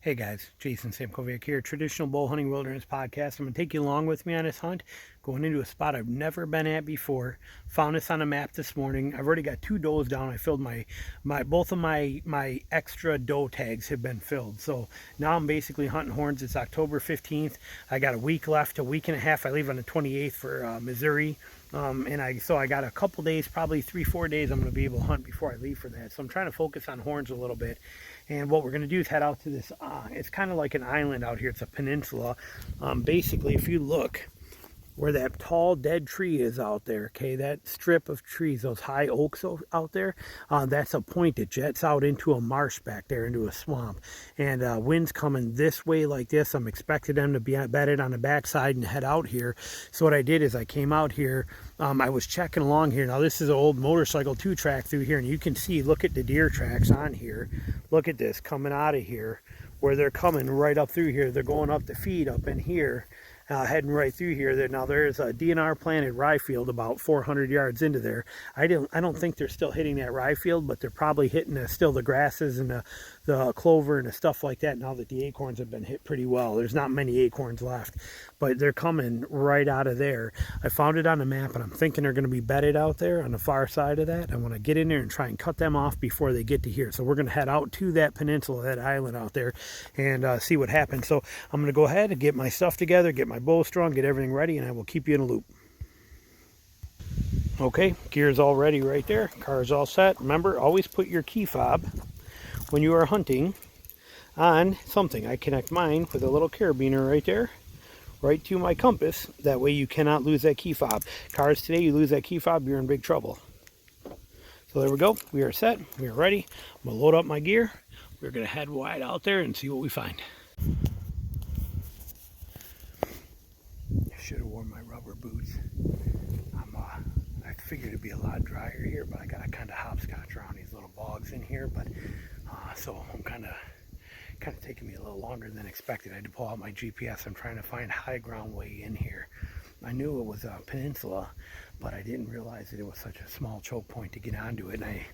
Hey guys, Jason Samkovic here, Traditional Bow Hunting Wilderness Podcast. I'm going to take you along with me on this hunt, going into a spot I've never been at before. Found this on a map this morning. I've already got 2 does down. I filled both of my extra doe tags have been filled. So now I'm basically hunting horns. It's October 15th. I got a week left, a week and a half. I leave on the 28th for Missouri. So I got a couple days, probably 3-4 days I'm going to be able to hunt before I leave for that. So I'm trying to focus on horns a little bit. And what we're going to do is head out to this, it's kind of like an island out here. It's a peninsula. Basically, if you look where that tall dead tree is out there, okay, that strip of trees, those high oaks out there, that's a point that jets out into a marsh back there, into a swamp. And wind's coming this way like this. I'm expecting them to be bedded on the backside and head out here. So what I did is I came out here. I was checking along here. Now this is an old motorcycle 2-track through here, and you can see, look at the deer tracks on here. Look at this coming out of here, where they're coming right up through here. They're going up the feed up in here. Heading right through here. Now there's a DNR planted rye field about 400 yards into there. I don't think they're still hitting that rye field, but they're probably hitting still the grasses and the clover and the stuff like that now that the acorns have been hit pretty well. There's not many acorns left, but they're coming right out of there. I found it on the map, and I'm thinking they're going to be bedded out there on the far side of that. I want to get in there and try and cut them off before they get to here. So we're going to head out to that peninsula, that island out there, and see what happens. So I'm going to go ahead and get my stuff together, get my bow strung, get everything ready, and I will keep you in a loop. Okay, gear's all ready right there. Car's all set. Remember, always put your key fob when you are hunting on something. I connect mine with a little carabiner right there, right to my compass. That way you cannot lose that key fob. Cars today, you lose that key fob, you're in big trouble. So there we go. We are set. We are ready. I'm going to load up my gear. We're going to head wide out there and see what we find. I should have worn my rubber boots. I figured it'd be a lot drier here, but I got to kind of hopscotch around these little bogs in here. But so I'm kind of taking me a little longer than expected. I had to pull out my GPS. I'm trying to find high ground way in here. I knew it was a peninsula, but I didn't realize that it was such a small choke point to get onto it. And I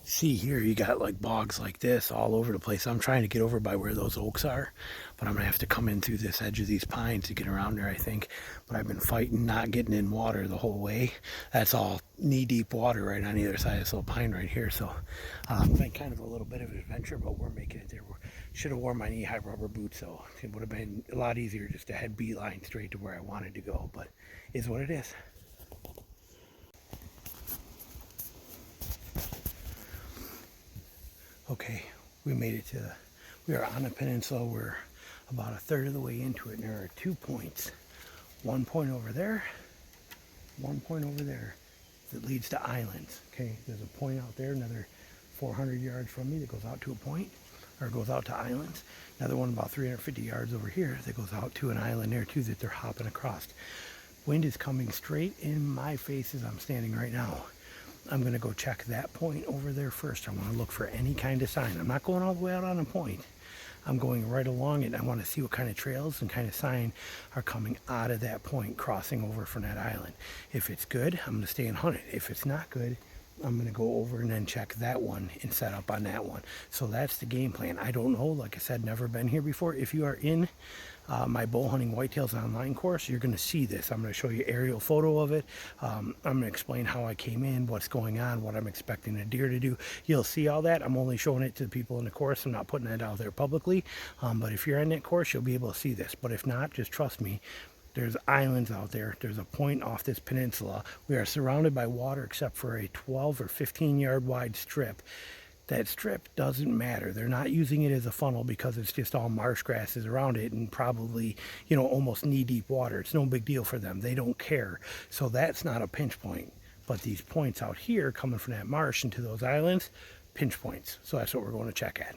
see here you got like bogs like this all over the place. I'm trying to get over by where those oaks are, but I'm gonna have to come in through this edge of these pines to get around there, I think. But I've been fighting not getting in water the whole way. That's all knee-deep water right on either side of this little pine right here. So been kind of a little bit of an adventure, but we're making it there. Should have worn my knee-high rubber boots, so it would have been a lot easier just to head beeline straight to where I wanted to go, but is what it is. Okay, we made it we are on a peninsula. We're about a third of the way into it, and there are 2 points. 1 point over there, 1 point over there that leads to islands. Okay, there's a point out there, another 400 yards from me that goes out to a point, or goes out to islands. Another one about 350 yards over here that goes out to an island there too that they're hopping across. Wind is coming straight in my face as I'm standing right now. I'm going to go check that point over there first. I want to look for any kind of sign. I'm not going all the way out on a point. I'm going right along it. I want to see what kind of trails and kind of sign are coming out of that point, crossing over from that island. If it's good, I'm going to stay and hunt it. If it's not good, I'm going to go over and then check that one and set up on that one. So that's the game plan. I don't know, like I said, never been here before. If you are in my bow hunting whitetails online course, you're going to see this. I'm going to show you aerial photo of it. I'm going to explain how I came in, what's going on, what I'm expecting a deer to do. You'll see all that. I'm only showing it to the people in the course. I'm not putting it out there publicly. But if you're in that course, you'll be able to see this. But if not, just trust me. There's islands out there. There's a point off this peninsula. We are surrounded by water except for a 12 or 15 yard wide strip. That strip doesn't matter. They're not using it as a funnel because it's just all marsh grasses around it and probably, almost knee-deep water. It's no big deal for them. They don't care. So that's not a pinch point. But these points out here coming from that marsh into those islands, pinch points. So that's what we're going to check at.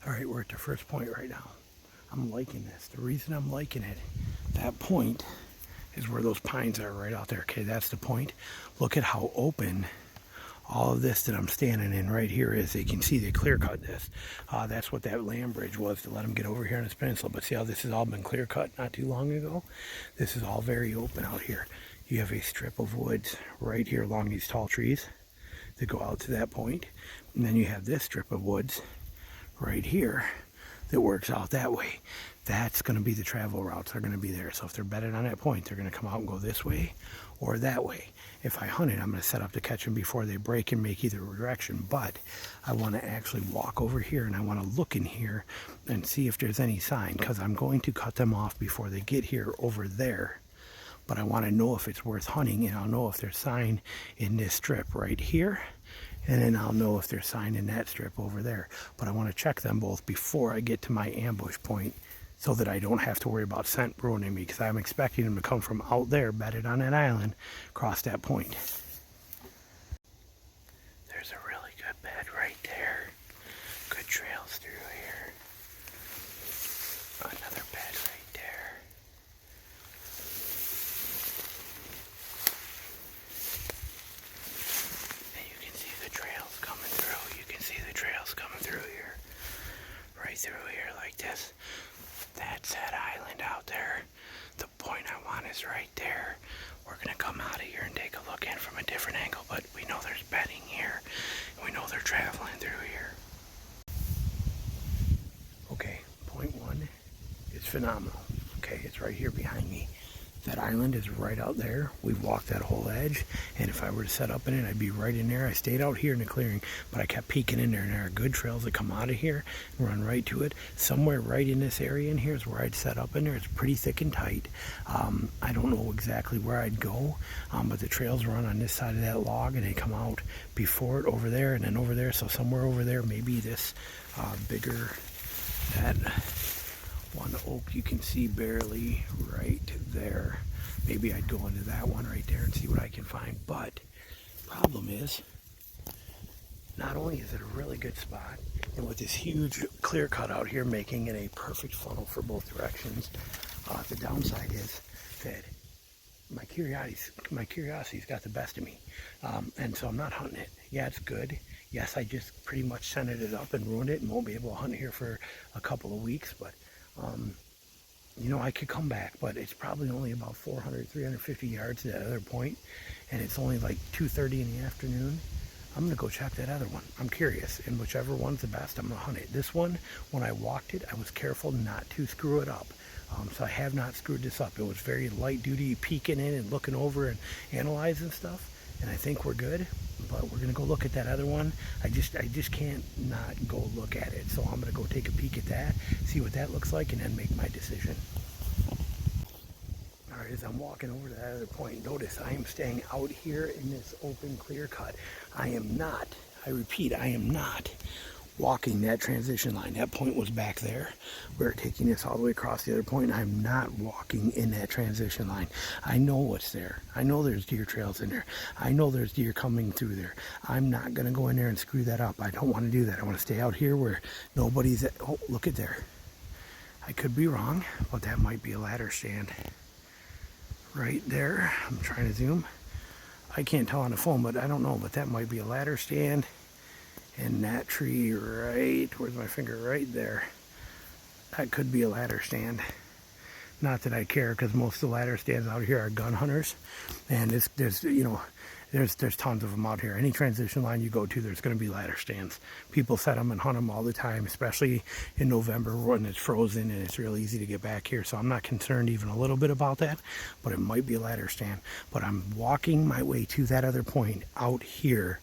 All right, we're at the first point right now. I'm liking this. The reason I'm liking it, that point is where those pines are right out there. Okay, that's the point. Look at how open all of this that I'm standing in right here is. You can see they clear cut this. That's what that land bridge was to let them get over here on this peninsula. But see how this has all been clear cut not too long ago? This is all very open out here. You have a strip of woods right here along these tall trees that go out to that point. And then you have this strip of woods right here that works out that way. That's going to be the travel routes. They're going to be there. So if they're bedded on that point, they're going to come out and go this way or that way. If I hunt it, I'm going to set up to catch them before they break and make either direction. But I want to actually walk over here and I want to look in here and see if there's any sign, because I'm going to cut them off before they get here over there. But I want to know if it's worth hunting, and I'll know if there's sign in this strip right here, and then I'll know if there's sign in that strip over there. But I want to check them both before I get to my ambush point, so that I don't have to worry about scent ruining me, because I'm expecting them to come from out there, bedded on that island, across that point. There's a really good bed right there. Good trails through here. Another bed right there. And you can see the trails coming through. You can see the trails coming through here. Right through here like this. That's that island out there. The point I want is right there. We're going to come out of here and take a look in from a different angle, but we know there's bedding here, and we know they're traveling through here. Okay, point one is phenomenal. Okay, it's right here behind me. That island is right out there. We've walked that whole edge, and if I were to set up in it, I'd be right in there. I stayed out here in the clearing, but I kept peeking in there, and there are good trails that come out of here and run right to it. Somewhere right in this area in here is where I'd set up in there. It's pretty thick and tight. I don't know exactly where I'd go, but the trails run on this side of that log, and they come out before it over there, and then over there. So somewhere over there, maybe this bigger, that one oak you can see barely right there. Maybe I'd go into that one right there and see what I can find. But problem is, not only is it a really good spot, and with this huge clear cut out here making it a perfect funnel for both directions, the downside is that my curiosity's got the best of me, and so I'm not hunting it. Yeah, it's good. Yes, I just pretty much scented it up and ruined it and won't be able to hunt here for a couple of weeks, but you know, I could come back, but it's probably only about 400, 350 yards to that other point, and it's only like 2:30 in the afternoon. I'm going to go check that other one. I'm curious, and whichever one's the best, I'm going to hunt it. This one, when I walked it, I was careful not to screw it up. So I have not screwed this up. It was very light duty, peeking in and looking over and analyzing stuff, and I think we're good. But we're gonna go look at that other one. I just can't not go look at it. So I'm gonna go take a peek at that, see what that looks like, and then make my decision. All right, as I'm walking over to that other point, notice I am staying out here in this open clear cut. I am not, I repeat, I am not walking that transition line. That point was back there. We're taking this all the way across the other point. I'm not walking in that transition line. I know what's there. I know there's deer trails in there. I know there's deer coming through there. I'm not going to go in there and screw that up. I don't want to do that. I want to stay out here where nobody's at. Oh, look at there. I could be wrong, but that might be a ladder stand right there. I'm trying to zoom. I can't tell on the phone, but I don't know, but that might be a ladder stand. And that tree right, where's my finger, right there, that could be a ladder stand. Not that I care, because most of the ladder stands out here are gun hunters, and there's you know, there's tons of them out here. Any transition line you go to, there's going to be ladder stands. People set them and hunt them all the time, especially in November when it's frozen and it's real easy to get back here. So I'm not concerned even a little bit about that, but it might be a ladder stand. But I'm walking my way to that other point out here,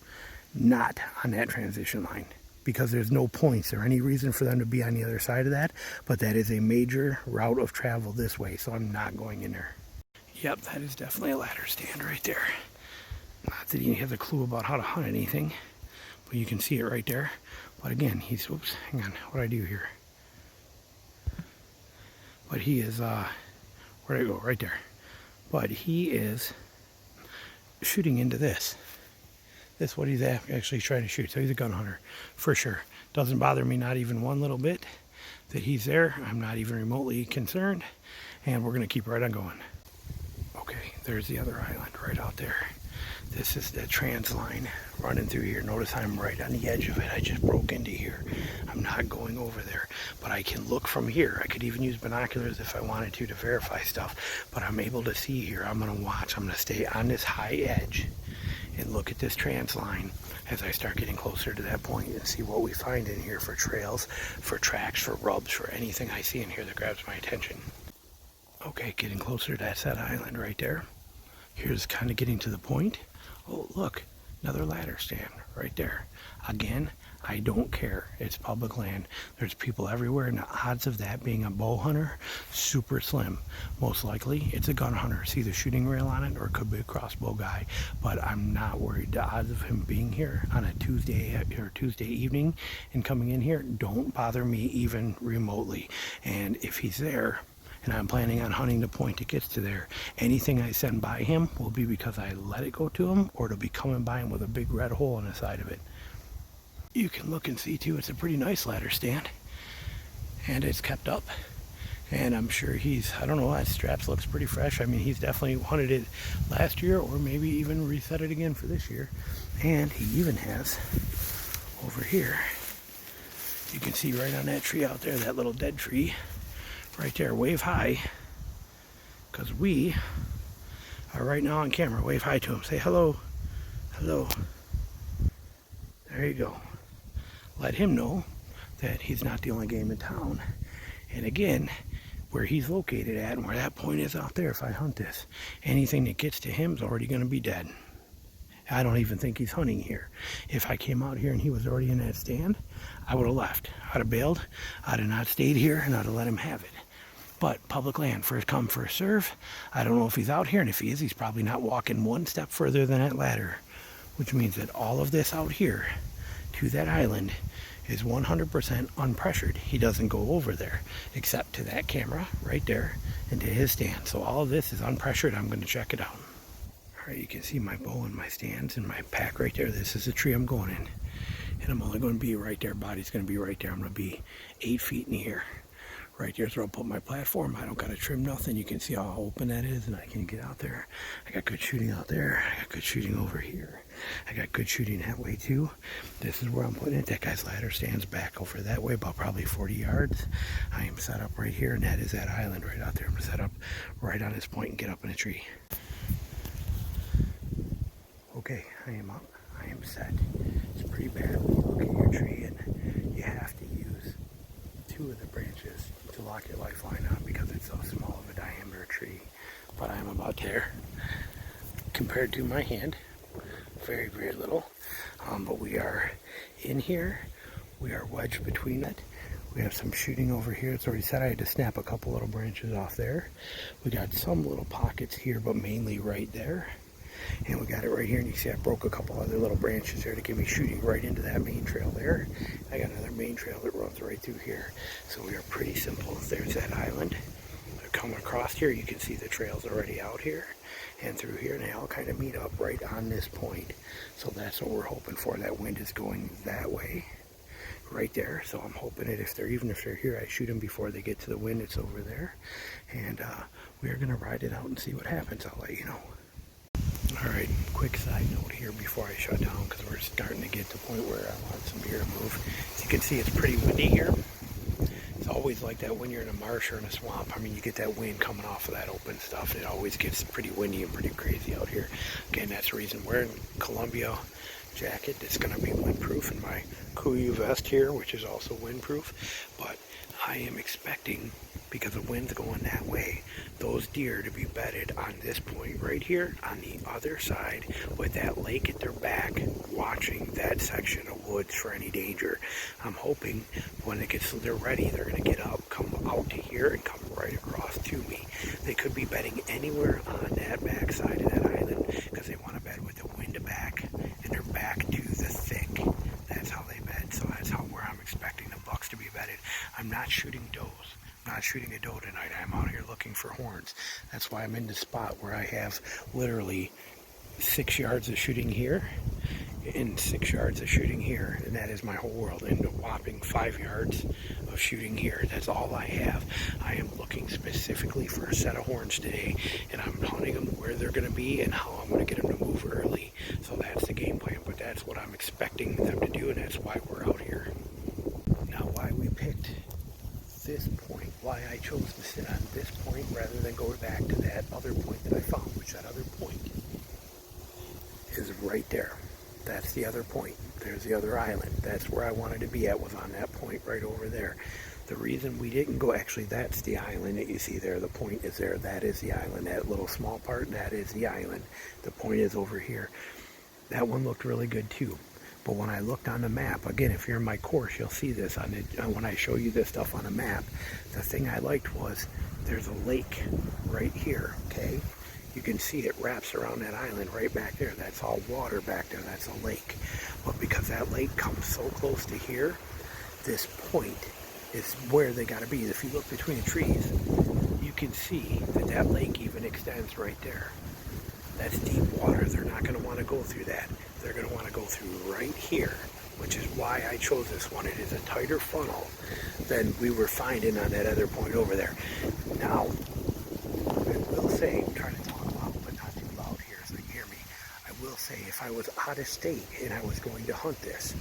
not on that transition line, because there's no points or any reason for them to be on the other side of that, but that is a major route of travel this way, so I'm not going in there. Yep, that is definitely a ladder stand right there. Not that he has a clue about how to hunt anything, but you can see it right there. But again, he's, oops, hang on, what do I do here? But he is, where'd I go? Right there. But he is shooting into this. That's what he's actually trying to shoot. So he's a gun hunter, for sure. Doesn't bother me, not even one little bit, that he's there. I'm not even remotely concerned. And we're going to keep right on going. Okay, there's the other island right out there. This is the trans line running through here. Notice I'm right on the edge of it. I just broke into here. I'm not going over there, but I can look from here. I could even use binoculars if I wanted to verify stuff, but I'm able to see here. I'm going to watch. I'm going to stay on this high edge and look at this trans line as I start getting closer to that point and see what we find in here for trails, for tracks, for rubs, for anything I see in here that grabs my attention. Okay, getting closer to that island right there. Here's kind of getting to the point. Oh, look, another ladder stand right there. Again, I don't care. It's public land. There's people everywhere, and the odds of that being a bow hunter, super slim. Most likely, it's a gun hunter. See the shooting rail on it, or it could be a crossbow guy. But I'm not worried. The odds of him being here on a Tuesday evening and coming in here don't bother me even remotely. And if he's there, and I'm planning on hunting the point that gets to there, anything I send by him will be because I let it go to him, or it'll be coming by him with a big red hole in the side of it. You can look and see too, it's a pretty nice ladder stand, and it's kept up, and I'm sure I don't know, that straps looks pretty fresh. I mean, he's definitely hunted it last year, or maybe even reset it again for this year. And he even has over here, you can see right on that tree out there, that little dead tree right there, wave high, because we are right now on camera. Wave hi to him, say hello, hello. There you go. Let him know that he's not the only game in town. And again, where he's located at and where that point is out there, if I hunt this, anything that gets to him is already going to be dead. I don't even think he's hunting here. If I came out here and he was already in that stand, I would have left. I'd have bailed. I'd have not stayed here, and I'd have let him have it. But public land, first come, first serve. I don't know if he's out here, and if he is, he's probably not walking one step further than that ladder, which means that all of this out here to that island is 100% unpressured. He doesn't go over there except to that camera right there and to his stand. So all of this is unpressured. I'm going to check it out. All right, you can see my bow and my stands and my pack right there. This is the tree I'm going in, and I'm only going to be right there. Body's going to be right there. I'm going to be 8 feet in the air. Right there's where I'll put my platform. I don't got to trim nothing. You can see how open that is, and I can get out there. I got good shooting out there. I got good shooting over here. I got good shooting that way too. This is where I'm putting it. That guy's ladder stands back over that way, about probably 40 yards. I am set up right here, and that is that island right out there. I'm going to set up right on this point and get up in a tree. Okay, I am up. I am set. It's pretty bad when you look at your tree and you have to use 2 of the branches to lock your lifeline on because it's so small of a diameter tree. But I'm about there compared to my hand. Very, very little. But we are in here. We are wedged between it. We have some shooting over here. It's already set. I had to snap a couple little branches off there. We got some little pockets here, but mainly right there. And we got it right here, and you see I broke a couple other little branches there to give me shooting right into that main trail there. I got another main trail that runs right through here. So we are pretty simple. There's that island. They're coming across here. You can see the trails already out here and through here, and they all kind of meet up right on this point. So that's what we're hoping for. That wind is going that way, right there. So I'm hoping that even if they're here, I shoot them before they get to the wind. It's over there, and we are going to ride it out and see what happens. I'll let you know. Alright, quick side note here before I shut down, because we're starting to get to the point where I want some gear to move. As you can see, it's pretty windy here. It's always like that when you're in a marsh or in a swamp. I mean, you get that wind coming off of that open stuff. It always gets pretty windy and pretty crazy out here. Again, that's the reason we're in Columbia jacket. It's going to be windproof, and my Kuiu vest here, which is also windproof. But I am expecting, because the wind's going that way, those deer to be bedded on this point right here on the other side with that lake at their back, watching that section of woods for any danger. I'm hoping when they're ready, they're going to get up, come out to here, and come right across to me. They could be bedding anywhere on that back side of that island because they want to bed with the wind back and their back to the thick. That's how they bed. So that's where I'm expecting the bucks to be bedded. I'm not shooting does. Not shooting a doe tonight. I'm out here looking for horns. That's why I'm in the spot where I have literally 6 yards of shooting here and 6 yards of shooting here, and that is my whole world. And a whopping 5 yards of shooting here. That's all I have. I am looking specifically for a set of horns today, and I'm hunting them where they're going to be and how I'm going to get them to move early. So that's the game plan, but that's what I'm expecting them to do, and that's why we're out here. Now, why we picked this point, why I chose to sit on this point rather than go back to that other point that I found, which that other point is right there. That's the other point. There's the other island. That's where I wanted to be at, was on that point right over there. The reason we didn't go, actually that's the island that you see there. The point is there. That is the island. That little small part, that is the island. The point is over here. That one looked really good too. But when I looked on the map, again, if you're in my course, you'll see this on it, when I show you this stuff on a map. The thing I liked was there's a lake right here, okay? You can see it wraps around that island right back there. That's all water back there. That's a lake. But because that lake comes so close to here, this point is where they got to be. If you look between the trees, you can see that that lake even extends right there. That's deep water. They're not going to want to go through that. They're going to want to go through right here, which is why I chose this one. It is a tighter funnel than we were finding on that other point over there. Now, I will say, I'm trying to talk loud, but not too loud here so you can hear me. I will say, if I was out of state and I was going to hunt this,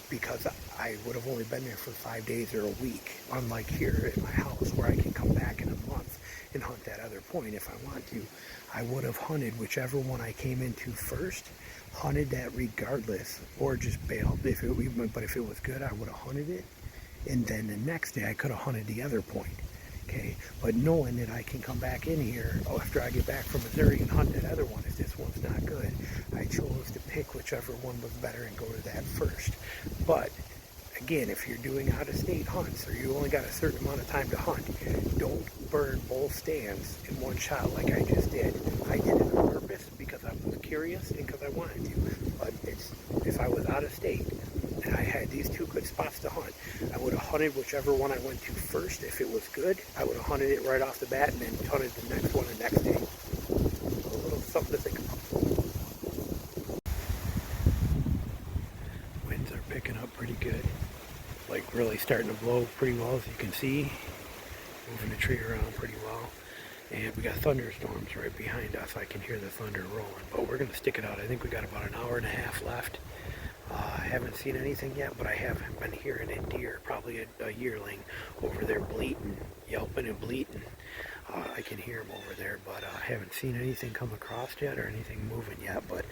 because I would have only been there for 5 days or a week, unlike here at my house where I can come back in a month and hunt that other point if I want to, I would have hunted whichever one I came into first, hunted that regardless, or just bailed. But if it was good, I would have hunted it, and then the next day I could have hunted the other point. Okay, but knowing that I can come back in here after I get back from Missouri and hunt that other one, if this one's not good, I chose to pick whichever one was better and go to that first. But again, if you're doing out-of-state hunts or you only got a certain amount of time to hunt, don't burn both stands in one shot like I just did. I did it on purpose because I was curious and because I wanted to. But if I was out of state and I had these two good spots to hunt, I would have hunted whichever one I went to first. If it was good, I would have hunted it right off the bat and then hunted the next one the next day. A little something to think about. Winds are picking up pretty good. Like really starting to blow pretty well, as you can see. Moving the tree around pretty well. And we got thunderstorms right behind us. I can hear the thunder rolling, but we're going to stick it out. I think we got about an hour and a half left. I haven't seen anything yet, but I have been hearing a deer, probably a yearling, over there bleating, yelping and bleating. I can hear him over there, but I haven't seen anything come across yet or anything moving yet. But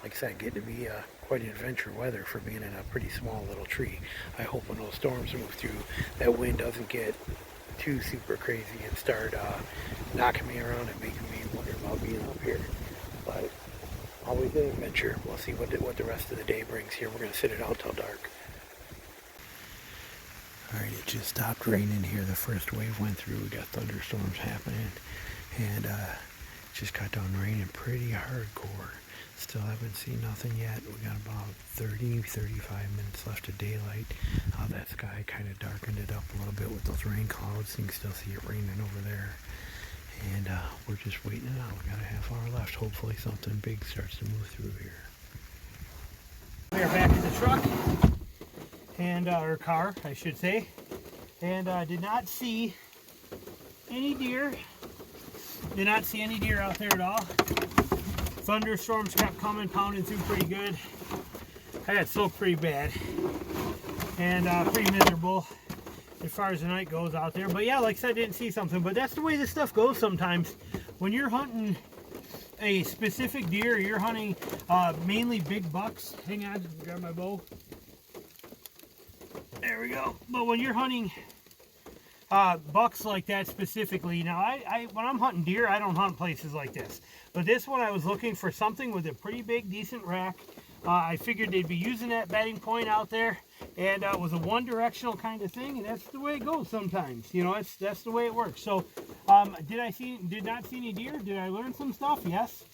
like I said, getting to be quite an adventure weather for being in a pretty small little tree. I hope when those storms move through, that wind doesn't get too super crazy and start knocking me around and making me wonder about being up here. But always an adventure. We'll see what the rest of the day brings here. We're going to sit it out till dark. Alright, it just stopped raining here. The first wave went through. We got thunderstorms happening, and just got done raining pretty hardcore. Still haven't seen nothing yet. We got about 30-35 minutes left of daylight. That sky kind of darkened it up a little bit with those rain clouds. You can still see it raining over there. And we're just waiting it out. We got a half hour left. Hopefully something big starts to move through here. We are back in the truck, and or car, I should say. And did not see any deer. Did not see any deer out there at all. Thunderstorms kept coming, pounding through pretty good. I got soaked pretty bad and pretty miserable as far as the night goes out there. But yeah, like I said, I didn't see something. But that's the way this stuff goes sometimes. When you're hunting a specific deer, you're hunting mainly big bucks. Hang on, grab my bow. There we go. But when you're hunting bucks like that specifically, now when I'm hunting deer, I don't hunt places like this. But this one, I was looking for something with a pretty big, decent rack. I figured they'd be using that bedding point out there, and it was a one-directional kind of thing, and that's the way it goes sometimes. You know, that's the way it works. So, did not see any deer? Did I learn some stuff? Yes.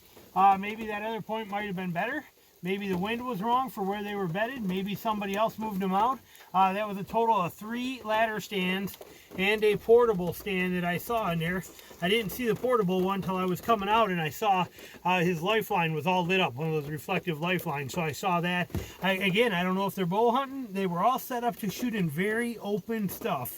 Maybe that other point might have been better. Maybe the wind was wrong for where they were bedded. Maybe somebody else moved them out. That was a total of 3 ladder stands and a portable stand that I saw in there. I didn't see the portable one until I was coming out, and I saw his lifeline was all lit up, one of those reflective lifelines. So I saw that. Again, I don't know if they're bow hunting. They were all set up to shoot in very open stuff.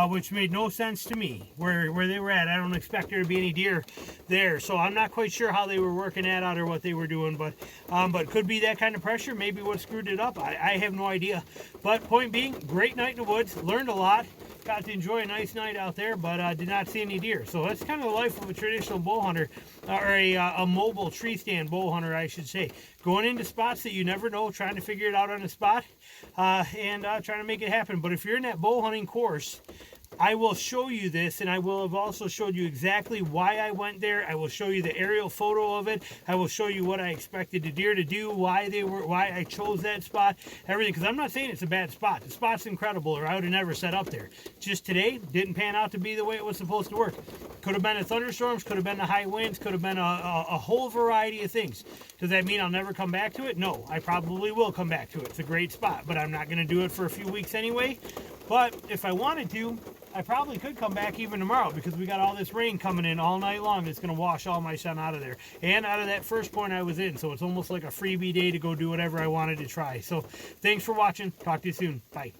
Which made no sense to me where they were at. I don't expect there to be any deer there, so I'm not quite sure how they were working that out or what they were doing, but could be that kind of pressure, maybe what screwed it up. I have no idea. But point being, great night in the woods, learned a lot, got to enjoy a nice night out there, but did not see any deer. So that's kind of the life of a traditional bow hunter, or a mobile tree stand bow hunter, I should say. Going into spots that you never know, trying to figure it out on the spot, and trying to make it happen. But if you're in that bow hunting course, I will show you this, and I will have also showed you exactly why I went there. I will show you the aerial photo of it. I will show you what I expected the deer to do, why I chose that spot, everything. Because I'm not saying it's a bad spot. The spot's incredible, or I would have never set up there. Just today, didn't pan out to be the way it was supposed to work. Could have been the thunderstorms, could have been the high winds, could have been a whole variety of things. Does that mean I'll never come back to it? No, I probably will come back to it. It's a great spot, but I'm not going to do it for a few weeks anyway. But if I wanted to, I probably could come back even tomorrow, because we got all this rain coming in all night long. It's going to wash all my sun out of there and out of that first point I was in. So it's almost like a freebie day to go do whatever I wanted to try. So thanks for watching. Talk to you soon. Bye.